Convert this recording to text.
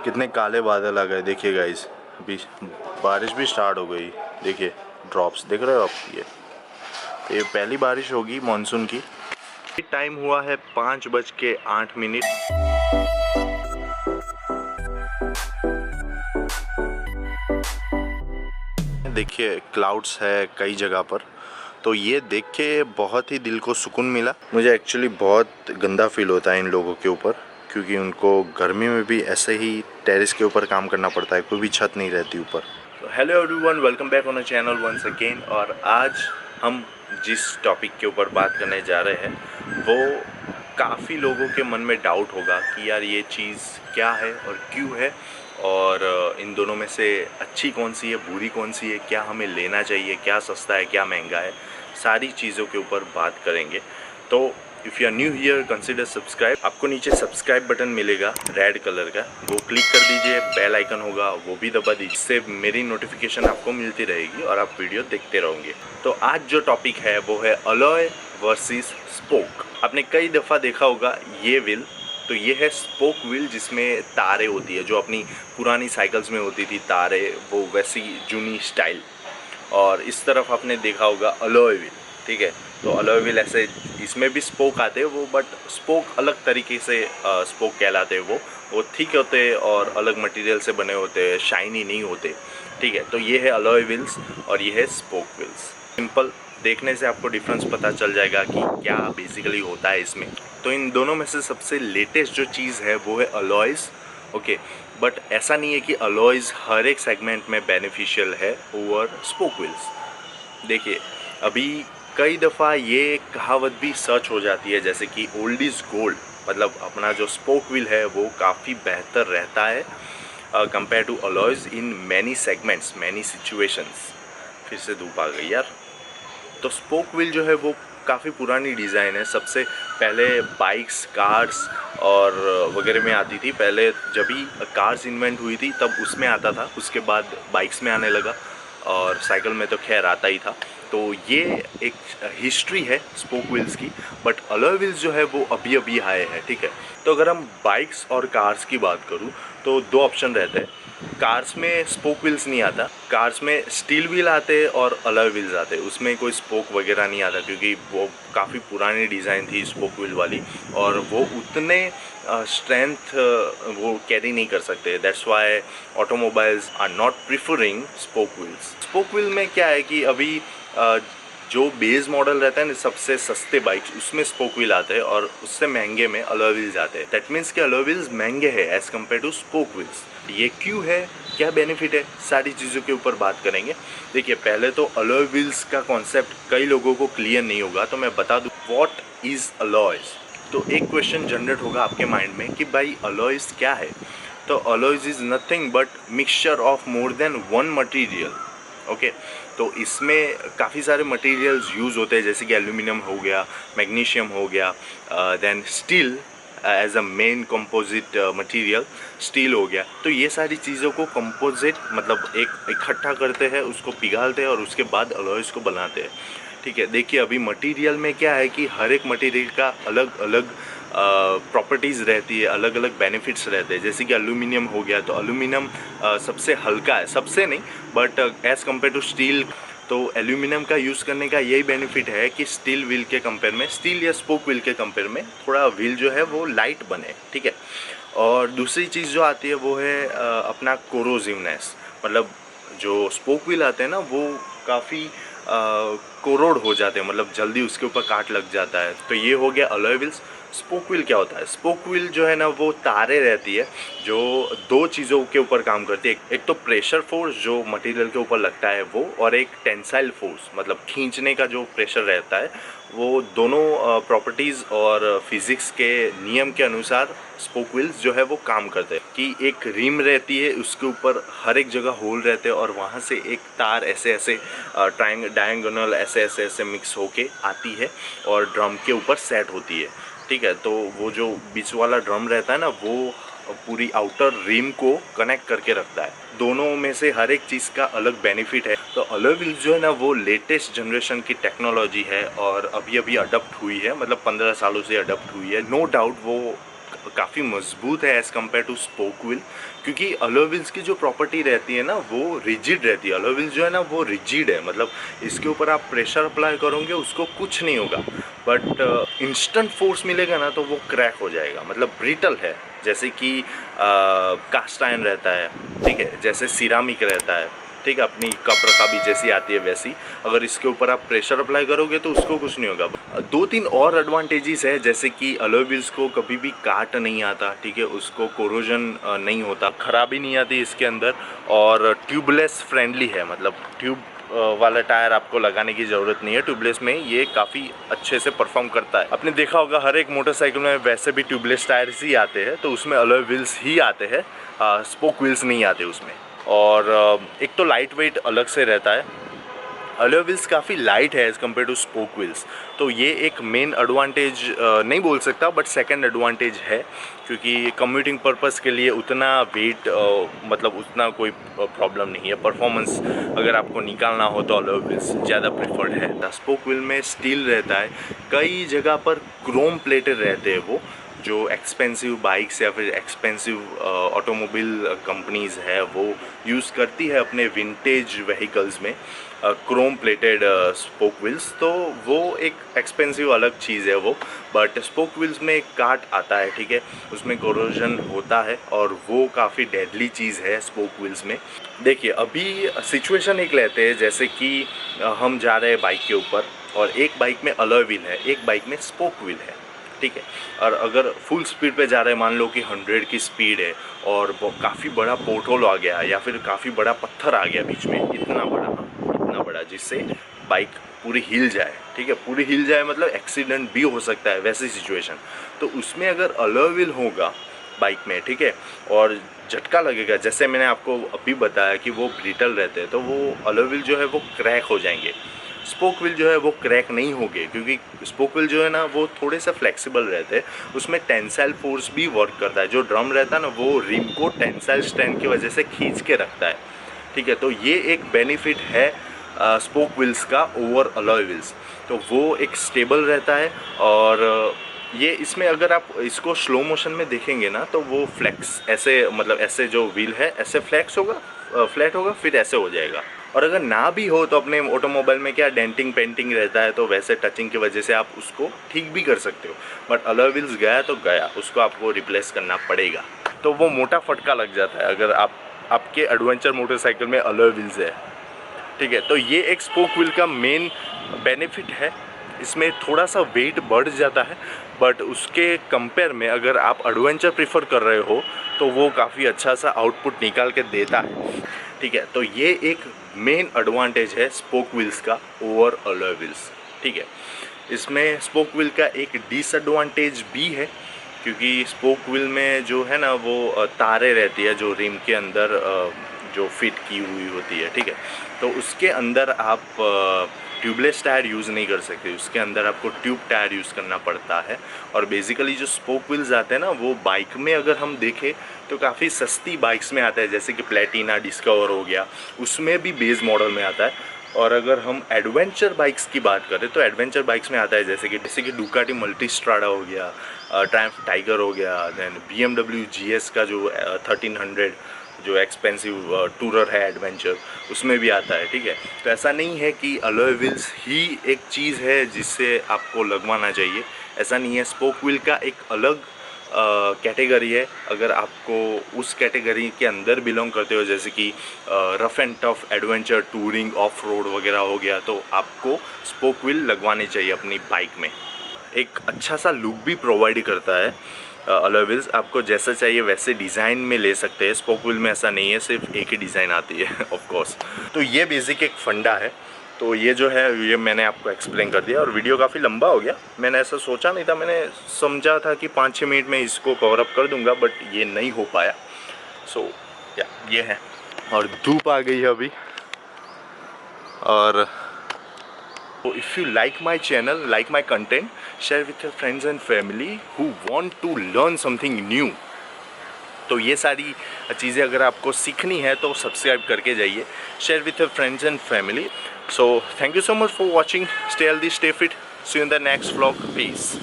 कितने काले बादल आ गए देखिए गाइस। अभी बारिश भी स्टार्ट हो गई। देखिए ड्रॉप्स देख रहे हो आप। ये पहली बारिश होगी मॉनसून की। टाइम हुआ है 5:08। देखिए क्लाउड्स है कई जगह पर, तो ये देख के बहुत ही दिल को सुकून मिला। मुझे एक्चुअली बहुत गंदा फील होता है इन लोगों के ऊपर, क्योंकि उनको गर्मी में भी ऐसे ही टेरेस के ऊपर काम करना पड़ता है, कोई भी छत नहीं रहती ऊपर। Hello everyone, welcome back on a channel once again. और आज हम जिस टॉपिक के ऊपर बात करने जा रहे हैं वो काफ़ी लोगों के मन में डाउट होगा कि यार ये चीज़ क्या है और क्यों है, और इन दोनों में से अच्छी कौन सी है, बुरी कौन सी है, क्या हमें लेना चाहिए, क्या सस्ता है, क्या महंगा है, सारी चीज़ों के ऊपर बात करेंगे। तो if you are new here consider subscribe. आपको नीचे सब्सक्राइब बटन मिलेगा रेड कलर का, वो क्लिक कर दीजिए। बेल आइकन होगा वो भी दबा दीजिए, इससे मेरी नोटिफिकेशन आपको मिलती रहेगी और आप वीडियो देखते रहोगे। तो आज जो टॉपिक है वो है अलॉय वर्सेस स्पोक। आपने कई दफ़ा देखा होगा ये व्हील, तो ये है स्पोक व्हील जिसमें तारें होती है, जो अपनी पुरानी साइकिल्स में होती थी तारें, वो वैसी जूनी स्टाइल। और इस तरफ आपने देखा होगा अलॉय व्हील, ठीक है। तो अलॉय व्हील ऐसे, इसमें भी स्पोक आते हैं वो, बट स्पोक अलग तरीके से स्पोक कहलाते हैं। वो थिक होते हैं और अलग मटेरियल से बने होते हैं, शाइनी नहीं होते, ठीक है। तो ये है अलॉय व्हील्स और ये है स्पोक व्हील्स। सिंपल देखने से आपको डिफरेंस पता चल जाएगा कि क्या बेसिकली होता है इसमें। तो इन दोनों में से सबसे लेटेस्ट जो चीज़ है वो है अलॉयज़, ओके। बट ऐसा नहीं है कि अलॉयज़ हर एक सेगमेंट में बेनिफिशियल है ओवर स्पोक व्हील्स। देखिए अभी कई दफ़ा ये कहावत भी सर्च हो जाती है, जैसे कि ओल्ड इज़ गोल्ड, मतलब अपना जो स्पोक व्हील है वो काफ़ी बेहतर रहता है compare to alloys in many segments, many situations. फिर से धूप आ गई यार। तो स्पोक व्हील जो है वो काफ़ी पुरानी डिज़ाइन है। सबसे पहले बाइक्स, कार्स और वगैरह में आती थी। पहले जब भी कार्स इन्वेंट हुई थी तब उसमें आता था, उसके बाद बाइक्स में आने लगा और साइकिल में तो खैर आता ही था। तो ये एक हिस्ट्री है स्पोक व्हील्स की। बट अलॉय व्हील्स जो है वो अभी अभी आए हैं, ठीक है। तो अगर हम बाइक्स और कार्स की बात करूँ तो दो ऑप्शन रहते हैं। कार्स में स्पोक व्हील्स नहीं आता, कार्स में स्टील व्हील आते और अलॉय व्हील्स आते, उसमें कोई स्पोक वगैरह नहीं आता, क्योंकि वो काफ़ी पुरानी डिज़ाइन थी स्पोक व्हील वाली और वो उतने स्ट्रेंथ वो कैरी नहीं कर सकते। That's why automobiles are not preferring spoke wheels. Spoke wheel में क्या है कि अभी जो बेस मॉडल रहता है ना, सबसे सस्ते बाइक्स, उसमें स्पोक व्हील आते हैं और उससे महंगे में अलॉय व्हील्स आते हैं। दैट मीन्स कि अलॉय व्हील्स महंगे हैं as compare to spoke wheels. ये क्यों है, क्या बेनिफिट है, सारी चीज़ों के ऊपर बात करेंगे। देखिए पहले तो अलॉय व्हील्स का कॉन्सेप्ट कई लोगों को क्लियर नहीं होगा, तो मैं बता दूँ व्हाट इज़ अलॉयज़। तो एक क्वेश्चन जनरेट होगा आपके माइंड में कि भाई अलॉयज़ क्या है। तो alloys is nothing but mixture of more than one material, okay. तो इसमें काफ़ी सारे मटेरियल्स यूज़ होते हैं, जैसे कि एल्यूमिनियम हो गया, मैग्नीशियम हो गया, then steel as a main composite material, steel हो गया। तो ये सारी चीज़ों को कंपोजिट मतलब एक इकट्ठा करते हैं, उसको पिघालते हैं और उसके बाद अलॉयज़ को बनाते हैं, ठीक है। देखिए अभी मटेरियल में क्या है कि हर एक मटेरियल का अलग अलग प्रॉपर्टीज़ रहती है, अलग अलग बेनिफिट्स रहते हैं। जैसे कि एल्यूमिनियम हो गया, तो एल्यूमिनियम सबसे हल्का है, सबसे नहीं but as compare to steel. तो एल्यूमिनियम का यूज़ करने का यही बेनिफिट है कि स्टील व्हील के कंपेयर में, स्टील या स्पोक व्हील के कंपेयर में थोड़ा व्हील जो है वो लाइट बने, ठीक है। और दूसरी चीज़ जो आती है वो है अपना कोरोसिवनेस, मतलब जो स्पोक व्हील आते हैं ना वो काफ़ी कोरोड हो जाते हैं, मतलब जल्दी उसके ऊपर काट लग जाता है। तो ये हो गया अलॉय व्हील्स। स्पोक व्हील क्या होता है? स्पोक व्हील जो है ना वो तारे रहती है जो दो चीज़ों के ऊपर काम करती है। एक तो प्रेशर फोर्स जो मटेरियल के ऊपर लगता है वो, और एक टेंसाइल फोर्स मतलब खींचने का जो प्रेशर रहता है वो। दोनों प्रॉपर्टीज़ और फिज़िक्स के नियम के अनुसार स्पोक व्हील्स जो है वो काम करते हैं कि एक रिम रहती है, उसके ऊपर हर एक जगह होल रहते हैं और वहाँ से एक तार ऐसे ऐसे डायगोनल ऐसे ऐसे ऐसे मिक्स होके आती है और ड्रम के ऊपर सेट होती है, ठीक है। तो वो जो बीच वाला ड्रम रहता है ना वो पूरी आउटर रिम को कनेक्ट करके रखता है। दोनों में से हर एक चीज़ का अलग बेनिफिट है। तो अलॉय व्हील्स जो है ना वो लेटेस्ट जनरेशन की टेक्नोलॉजी है और अभी अभी अडॉप्ट हुई है, मतलब 15 सालों से अडॉप्ट हुई है। नो डाउट वो काफ़ी मजबूत है as compare to spoke wheel, क्योंकि अलॉय व्हील्स की जो प्रॉपर्टी रहती है ना वो रिजिड रहती है। अलॉय व्हील्स जो है ना वो रिजिड है, मतलब इसके ऊपर आप प्रेशर अप्लाई करोगे उसको कुछ नहीं होगा, बट इंस्टेंट फोर्स मिलेगा ना तो वो क्रैक हो जाएगा, मतलब ब्रिटल है। जैसे कि कास्ट आयरन रहता है, ठीक है, जैसे सिरामिक रहता है, ठीक है, अपनी कप रकाबी जैसी आती है वैसी, अगर इसके ऊपर आप प्रेशर अप्लाई करोगे तो उसको कुछ नहीं होगा। 2-3 और एडवांटेजेस है, जैसे कि अलॉय व्हील्स को कभी भी काट नहीं आता, ठीक है, उसको कोरोजन नहीं होता, खराबी नहीं आती इसके अंदर, और ट्यूबलेस फ्रेंडली है, मतलब ट्यूब वाला टायर आपको लगाने की ज़रूरत नहीं है। ट्यूबलेस में ये काफ़ी अच्छे से परफॉर्म करता है। आपने देखा होगा हर एक मोटरसाइकिल में वैसे भी ट्यूबलेस टायर्स ही आते हैं, तो उसमें अलॉय व्हील्स ही आते हैं, स्पोक व्हील्स नहीं आते उसमें। और एक तो लाइट वेट अलग से रहता है, अलॉय व्हील्स काफ़ी लाइट है as compare to spoke wheels, तो ये एक मेन एडवांटेज नहीं बोल सकता, बट सेकंड एडवांटेज है, क्योंकि कम्यूटिंग पर्पस के लिए उतना वेट मतलब उतना कोई प्रॉब्लम नहीं है। परफॉर्मेंस अगर आपको निकालना हो तो अलॉय व्हील्स ज़्यादा प्रेफर्ड है। स्पोक व्हील में स्टील रहता है, कई जगह पर क्रोम प्लेटेड रहते हैं, वो जो एक्सपेंसिव बाइक्स या फिर एक्सपेंसिव ऑटोमोबाइल कंपनीज़ है वो यूज़ करती है अपने विंटेज व्हीकल्स में क्रोम प्लेटेड स्पोक व्हील्स, तो वो एक एक्सपेंसिव अलग चीज़ है वो। बट स्पोक व्हील्स में एक काट आता है, ठीक है, उसमें कोरोजन होता है और वो काफ़ी डेडली चीज़ है स्पोक व्हील्स में। देखिए अभी सिचुएशन एक लेते हैं, जैसे कि हम जा रहे हैं बाइक के ऊपर और एक बाइक में अलॉय व्हील है, एक बाइक में स्पोक व्हील है, ठीक है, और अगर फुल स्पीड पे जा रहे हैं, मान लो कि 100 की स्पीड है और काफ़ी बड़ा पोर्टहोल आ गया या फिर काफ़ी बड़ा पत्थर आ गया बीच में, इतना बड़ा जिससे बाइक पूरी हिल जाए, ठीक है, पूरी हिल जाए मतलब एक्सीडेंट भी हो सकता है वैसी सिचुएशन। तो उसमें अगर अलॉय व्हील होगा बाइक में, ठीक है, और झटका लगेगा, जैसे मैंने आपको अभी बताया कि वो ब्रिटल रहते हैं, तो वो अलॉय व्हील जो है वो क्रैक हो जाएंगे। स्पोक व्हील जो है वो क्रैक नहीं होंगे, क्योंकि स्पोक व्हील जो है ना वो थोड़े से फ्लेक्सिबल रहते हैं, उसमें टेंसाइल फोर्स भी वर्क करता है। जो ड्रम रहता है ना वो रिम को टेंसाइल स्ट्रेंथ की वजह से खींच के रखता है, ठीक है, तो ये एक बेनिफिट है स्पोक व्हील्स का ओवर अलॉय व्हील्स, तो वो एक स्टेबल रहता है। और ये इसमें अगर आप इसको स्लो मोशन में देखेंगे ना तो वो फ्लैक्स ऐसे, मतलब ऐसे जो व्हील है ऐसे फ्लैक्स होगा, फ्लैट होगा, फिर ऐसे हो जाएगा। और अगर ना भी हो तो अपने ऑटोमोबाइल में क्या डेंटिंग पेंटिंग रहता है, तो वैसे टचिंग की वजह से आप उसको ठीक भी कर सकते हो, बट अलॉय व्हील्स गया तो गया, उसको आपको रिप्लेस करना पड़ेगा, तो वो मोटा फटका लग जाता है अगर आपके एडवेंचर मोटरसाइकिल में अलॉय व्हील्स है, ठीक है। तो ये एक स्पोक व्हील का मेन बेनिफिट है, इसमें थोड़ा सा वेट बढ़ जाता है, बट उसके कंपेयर में अगर आप एडवेंचर प्रीफर कर रहे हो तो वो काफ़ी अच्छा सा आउटपुट निकाल के देता है, ठीक है। तो ये एक मेन एडवांटेज है स्पोक व्हील्स का ओवर अलॉय व्हील्स, ठीक है। इसमें स्पोक व्हील का एक डिसएडवांटेज भी है, क्योंकि स्पोक व्हील में जो है ना वो तारे रहती है जो रिम के अंदर जो फिट की हुई होती है, ठीक है, तो उसके अंदर आप ट्यूबलेस टायर यूज़ नहीं कर सकते, उसके अंदर आपको ट्यूब टायर यूज़ करना पड़ता है। और बेसिकली जो स्पोक व्हील्स आते हैं ना वो बाइक में अगर हम देखें तो काफ़ी सस्ती बाइक्स में आता है, जैसे कि प्लेटिना डिस्कवर हो गया, उसमें भी बेस मॉडल में आता है। और अगर हम एडवेंचर बाइक्स की बात करें तो एडवेंचर बाइक्स में आता है जैसे कि डुकाटी मल्टीस्ट्राडा हो गया, ट्रायम्फ टाइगर हो गया, देन BMW GS का जो 1300 जो एक्सपेंसिव टूरर है एडवेंचर, उसमें भी आता है, ठीक है। तो ऐसा नहीं है कि अलॉय व्हील्स ही एक चीज़ है जिससे आपको लगवाना चाहिए, ऐसा नहीं है। स्पोक व्हील का एक अलग कैटेगरी है, अगर आपको उस कैटेगरी के अंदर बिलोंग करते हो, जैसे कि rough and tough adventure touring of road वगैरह हो गया, तो आपको स्पोक व्हील लगवाने चाहिए अपनी बाइक में। एक अच्छा सा लुक भी प्रोवाइड करता है अलॉय व्हील्स, आपको जैसा चाहिए वैसे डिज़ाइन में ले सकते हैं। स्पोक व्हील में ऐसा नहीं है, सिर्फ एक ही डिज़ाइन आती है ऑफ कोर्स। तो ये बेसिक एक फंडा है, तो ये जो है ये मैंने आपको एक्सप्लेन कर दिया, और वीडियो काफ़ी लंबा हो गया, मैंने ऐसा सोचा नहीं था, मैंने समझा था कि 5-6 मिनट में इसको कवर अप कर दूंगा, बट ये नहीं हो पाया। सो या ये है, और धूप आ गई है अभी। और So if you like my channel, like my content, share with your friends and family who want to learn something new. तो ये सारी चीज़ें अगर आपको सीखनी है तो सब्सक्राइब करके जाइए, share with your friends and family. So thank you so much for watching, stay healthy, stay fit, see you in the next vlog, piece.